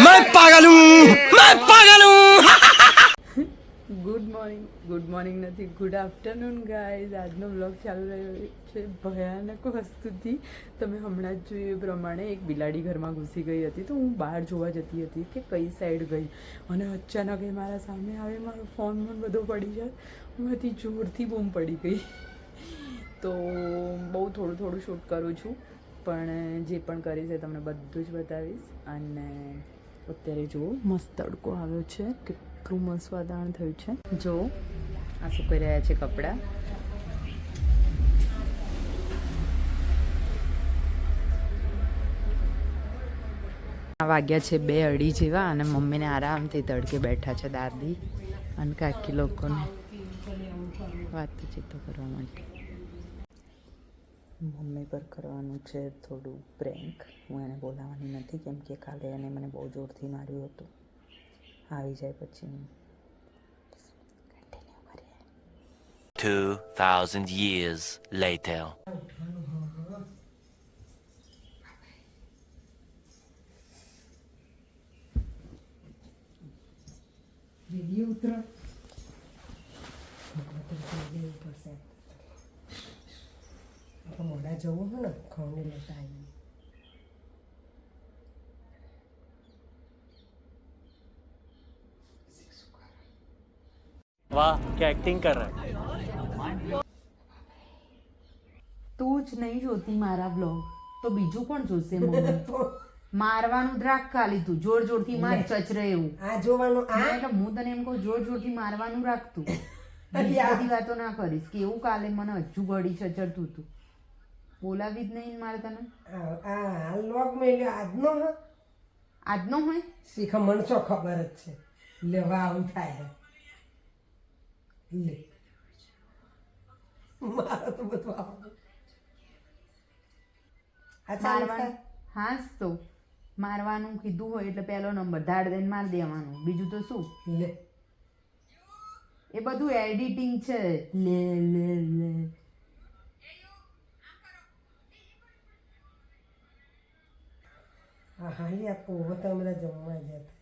मैं पागल हूँ ગુડ મોર્નિંગ નથી, ગુડ આફ્ટરનૂન ગાઈઝ. આજનો વ્લોગ ચાલુ રહ્યો છે ભયાનક વસ્તુથી. તમે હમણાં જ જોયું એ પ્રમાણે એક બિલાડી ઘરમાં ઘૂસી ગઈ હતી, તો હું બહાર જોવા જતી હતી કે કઈ સાઈડ ગઈ, અને અચાનક એ મારા સામે આવે, મારો ફોન બધો પડી જાય, એમાંથી જોરથી બૂમ પડી ગઈ. તો બહુ થોડું શૂટ કરું છું, પણ જે પણ કરીશ એ તમને બધું જ બતાવીશ. અને અત્યારે જુઓ મસ્ત તડકો આવ્યો છે, કેટલું મસ્ત વાતાવરણ થયું છે. જો આ સુકાઈ રહ્યા છે કપડાં. આ વાગ્યા છે 2-2:30 જેવા, અને મમ્મીને આરામથી તડકે બેઠા છે દાદી અને કાકી લોકોને વાતચીતો કરવા માટે. મમ્મી પર કરવાનું છે થોડું પ્રેન્ક. હું એને બોલાવવાની નથી, કેમ કે કાલે એને મને બહુ જોરથી માર્યું હતું. આવી જાય પછી કન્ટિન્યુ કરીએ. 2000 years later. વિડિયો ઉતરો તો મોડા જવું હોય ને, ખવને લેતા આવીએ. वाह क्या एक्टिंग कर रहा है. તું જ નહીં જોતી મારા બ્લોગ તો બીજું કોણ જોશે? મમ્મી મારવાનું જ રાખ, ખાલી તું જોરથી માર ચચરે એવું. આ જોવાનું આ એટલે હું તને એમ કહું જોરથી મારવાનું રાખતું. બધી વાતો ના કરીશ કે એવું કાલે મને હજુ ગળી ચચરતું હતું. બોલાવી જ નહીં મારે તને. આ લોગ મેલ્યો આજનો હોય શીખ મને શું ખબર જ છે. લેવા આવું થાય લે મારા તો બધું આવું. મારવાનું હા જ તો મારવાનું કીધું હોય એટલે પહેલો નંબર ધાડ દઈને માર દેવાનું, બીજું તો શું. લે એ બધું એડિટિંગ છે. લે લે લે હા યાર પોવો તો બધા જમવા જતા.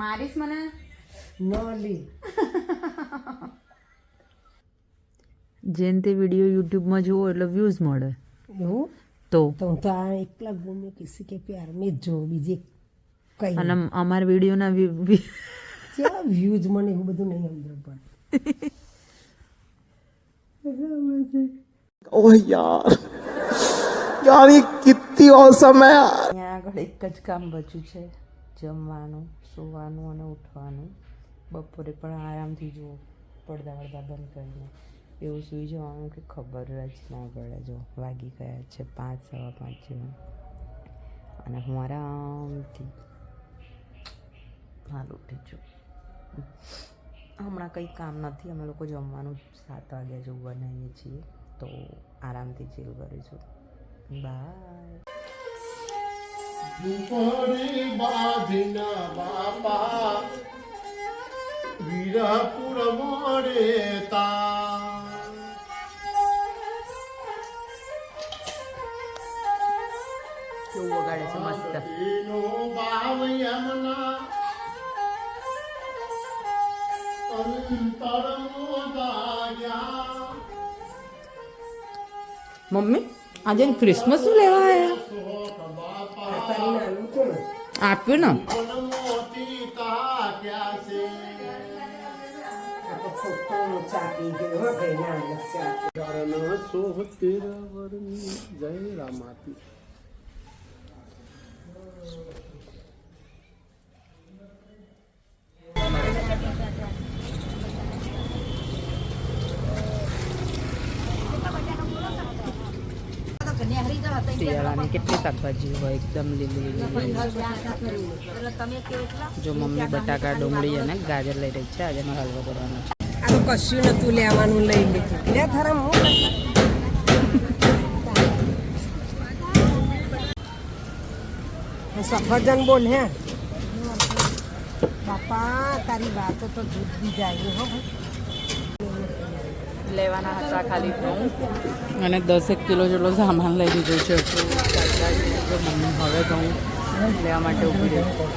મારીશ મને ન લી જેને તે વિડીયો યુટ્યુબમાં જુઓ એટલે વ્યૂઝ મળે. એવું તો હું તો આ એકલા ઘૂમે કિસી કે પ્યાર મેં જ જોઉં, બીજી કઈ અને અમારા વિડીયોના ક્યાં વ્યૂઝ મને એવું બધું નહીં સમજણ પડે. ओह यार यार ये कितनी औसम है. અહીંયા આગળ એક જ કામ બચ્યું છે, જમવાનું, સૂવાનું અને ઉઠવાનું. બપોરે પણ આરામથી જુઓ પડદા વળદા બંધ કરીને એવું સૂઈ જવાનું કે ખબર જ ના પડે. જો વાગી ગયા છે 5-5:15 જેવા, અને હું આરામથી હાલ ઉઠી છું. હમણાં કંઈ કામ નથી, અમે લોકો જમવાનું 7 વાગ્યા જેવું બનાવીએ છીએ, તો આરામથી ચીલ કરીશું. બાય. બાપા વીરપુર મોડેતા કેવું વગાડે છે મસ્ત. એનો ભાવ યમના અંતરમો દાયા. મમ્મી આજે ક્રિસમસ નું લેવા આવ્યા? આપ્યું ને મોતી તાક્યા છે. ચાપી ગયો હો ભાઈ ના જય રામાતી. શિયાળાની કેટલી શાકભાજી હોય, એકદમ લીલી લીલી. જો મમ્મી બટાકા, ડુંગળી અને ગાજર લઈ રહી છે. આજે મારે હલવો કરવાનો છે. આ તો કશું નતું લેવાનું, લઈ લીધું. લે થરા હું સફરજન બોલ હે બાપા, તારી વાતો તો દૂધ બી જાય હો ભાઈ. લેવાના હતા ખાલી ઘઉં અને 10 કિલો જેટલો સામાન લઈ લીધો છે. તો મમ્મી હવે ઘઉં લેવા માટે ઊભી રહી.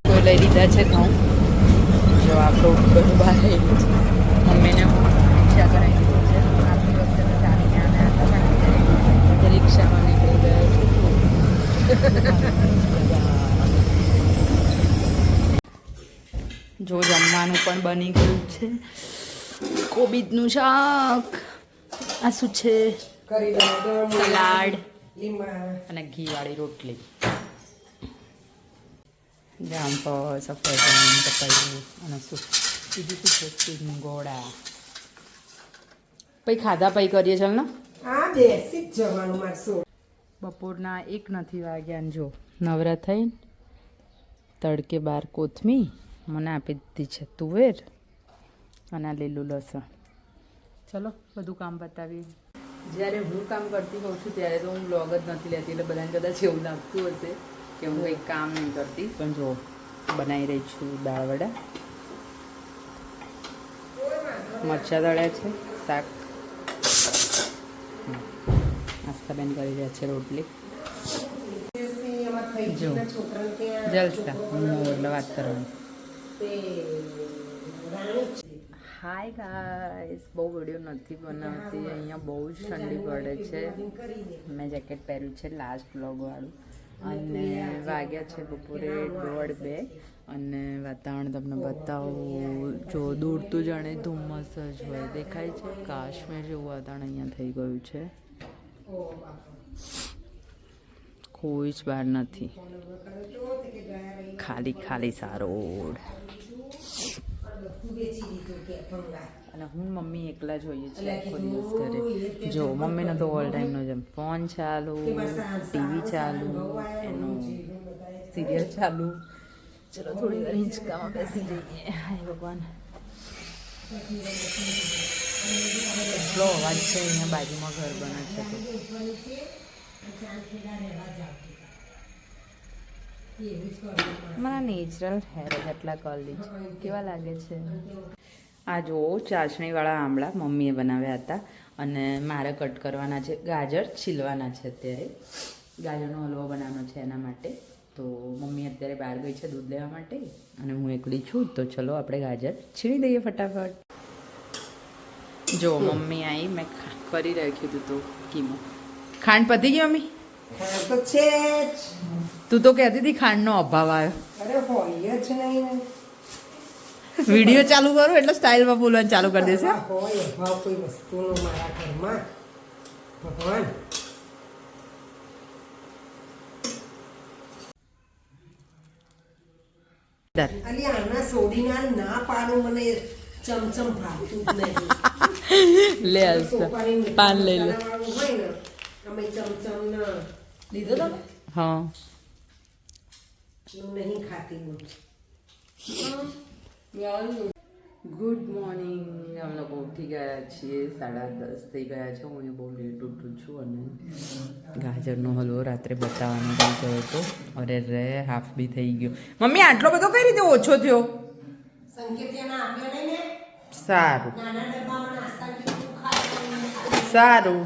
કોઈ લઈ લીધા છે ઘઉં. જો આપણું બધું બહાર આવી ગયું છે. મમ્મીને રિક્ષા કરાવી દીધું છે. આપણી વખતે તો ચાલીને આવ્યા હતા, રિક્ષામાં નીકળી ગયા છે. જો જમવાનું પણ બની ગયું છે. કોબીજનું શાક, આ શું છે, સલાડ અને ઘીવાળી રોટલી, જામફળ, સફરજન, પપૈયું અને શું બીજું શું છે, સિંગોડા. પછી ખાધા પછી કરીએ ચાલ ને. આ બેસી જ જવાનું મારસો. બપોરના 1 નથી વાગ્યા ને જો નવરા થઈને તડકે બાર કોથમી મને આપી દીધી છે તુવેર અને આ લીલું લસણ. ચલો બધું કામ બતાવીએ. જ્યારે હું કામ કરતી હોઉં છું ત્યારે તો હું બ્લોગ જ નથી લેતી, એટલે બધાને કદાચ એવું લાગતું હશે કે હું કંઈક કામ નહીં કરતી. પણ જો બનાવી રહી છું દાળ વડા, મરચાં દળ્યા છે, શાક, આસ્થાબેન કરી રહ્યા છે રોટલી. જો જલસા હું એટલે વાત કરવાની. હાય ગાઈસ, બહુ વિડીયો નથી બનાવતી, અહીંયા બહુ જ ઠંડી પડે છે. મેં જેકેટ પહેર્યું છે લાસ્ટ બ્લોગવાળું અને વાગ્યા છે બપોરે 1:30 અને વાતાવરણ તમને બતાવું. જો દૂરતું જાણે ધુમ્મસ જ હોય, દેખાય છે કાશ્મીર જેવું વાતાવરણ અહીંયા થઈ ગયું છે. કોઈ જ બહાર નથી, ખાલી ખાલી સારો રોડ. અને હું મમ્મી એકલા જોઈએ છે આખો દિવસ ઘરે. જો મમ્મીનો તો ઓલ ટાઈમનો જેમ ફોન ચાલુ, ટીવી ચાલુ, એનું સિરિયલ ચાલુ. ચલો થોડી વાર હિંચકામાં બેસી જઈએ. હાય ભગવાન, એટલો અવાજ છે અહીંયા, બાજુમાં ઘર બને છે. મારા નેચરલ હેર જ એટલા કરલી છે, કેવા લાગે છે. આ જો ચાસણીવાળા આંબળા મમ્મીએ બનાવ્યા હતા અને મારે કટ કરવાના છે. ગાજર છીલવાના છે, અત્યારે ગાજરનો હલવો બનાવવાનો છે એના માટે. તો મમ્મી અત્યારે બહાર ગઈ છે દૂધ લેવા માટે અને હું એકલી છું. તો ચલો આપણે ગાજર છીણી દઈએ ફટાફટ. જો મમ્મી આવી, મેં કરી રાખ્યું હતું તો કીમો. ખાંડ પતી ગઈ મમ્મી? તો છે જ. તું તો કહેતી હતી ખાંડનો અભાવ આવ્યો. અરે હોય જ નહીં. વિડીયો ચાલુ કરું એટલે સ્ટાઇલમાં બોલવાનું ચાલુ કરી દેશે. હોય અભાવ કોઈ વસ્તુનો મારા ઘરમાં, ભગવાન. અલી આના સોડીના ના પાડું, મને ચમચમ ભાવતું જ નહીં. લે પાન લઈ લે. હોય ને અમે ચમચમ ના લીધો તમે? હા, હું નહીં ખાતી હું. Good morning. અમે લોકો ઉઠી ગયા છીએ, 10:30 થઈ ગયા છે. હું બહુ લેટ ઉઠું છું અને ગાજરનો હલવો રાત્રે બતાવવાનો થઈ ગયો હતો. અરે રે, હાફ બી થઈ ગયો. મમ્મી આટલો બધો કઈ રીતે ઓછો થયો? સારું સારું.